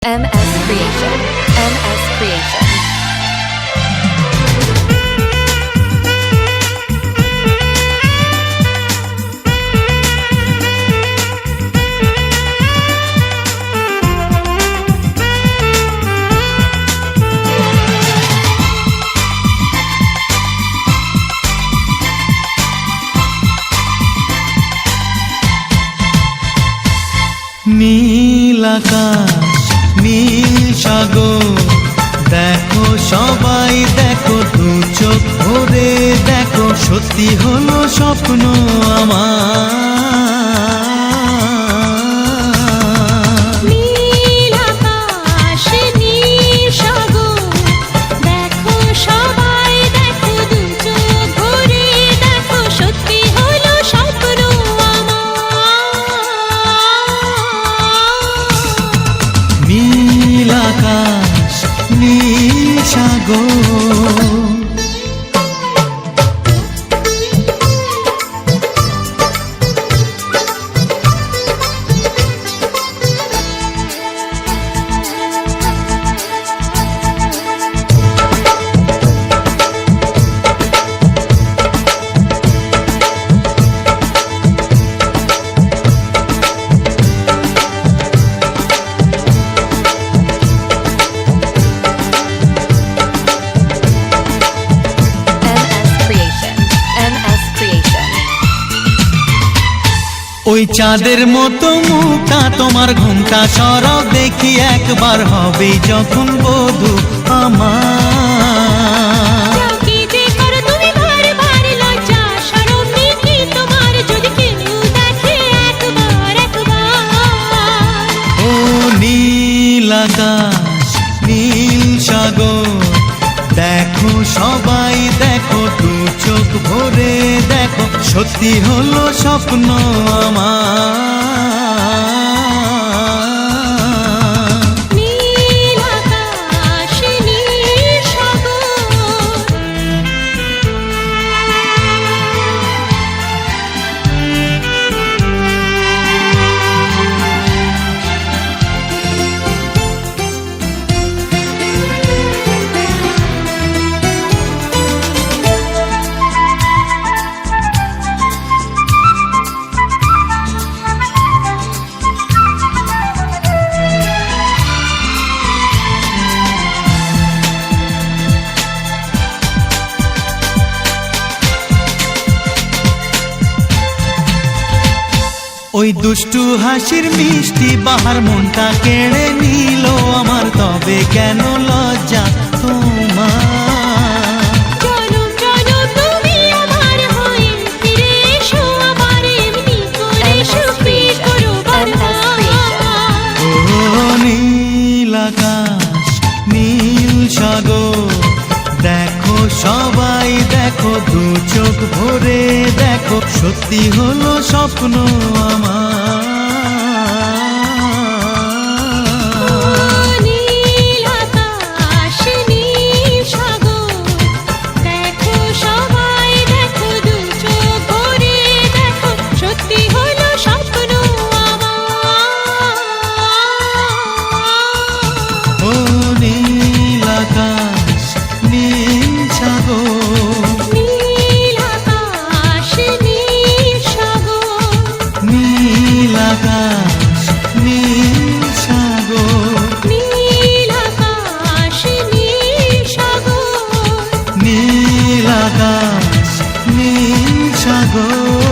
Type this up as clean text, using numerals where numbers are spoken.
MS Creation. MS Creation. নীল আকাশ নীল সাগর দেখো সবাই দেখো দু চোখ ভরে দেখো সত্যি হলো স্বপ্ন আমার নীল আকাশ নীল সাগর দেখো সবাই দেখো দু চোখ ভরে দেখো সত্যি হলো স্বপ্ন আমার নীল আকাশ নীল সাগর ওই চাঁদের মতো মুখটা তোমার ঘুমটা সরাও দেখি একবার হবে যখন বধূ আমার কি যে করো তুমি বারবার লজ্জা শরম নেই তোমার যদি কেউ দেখে একবার একবার ও নীল আকাশ নীল সাগর দেখো সবাই দেখো দু চোখ ভরে দেখো সত্যি হলো স্বপ্ন আমার নীল আকাশ নীল সাগর ওই দুষ্টু হাসির মিষ্টি বাহার মনটা কেড়ে নিল আমার তবে কেন লজ্জা তোমার চলো চলো তুমি আমার হয়ে ফিরে এসো আবার এমনি করে সুখী করো বারবার ও নীল আকাশ নীল সাগর দেখো সবাই দেখো দু চোখ ভরে দেখো সত্যি হলো স্বপ্ন আমার নীল আকাশ নীল সাগর দেখো সবাই দেখো দু চোখ ভরে দেখো সত্যি হলো স্বপ্ন আমার ও নীল আকাশ নীল সাগর নীল আকাশ নীল সাগর নীল আকাশ নীল সাগর নীল আকাশ নীল সাগর নীল আকাশ নীল সাগর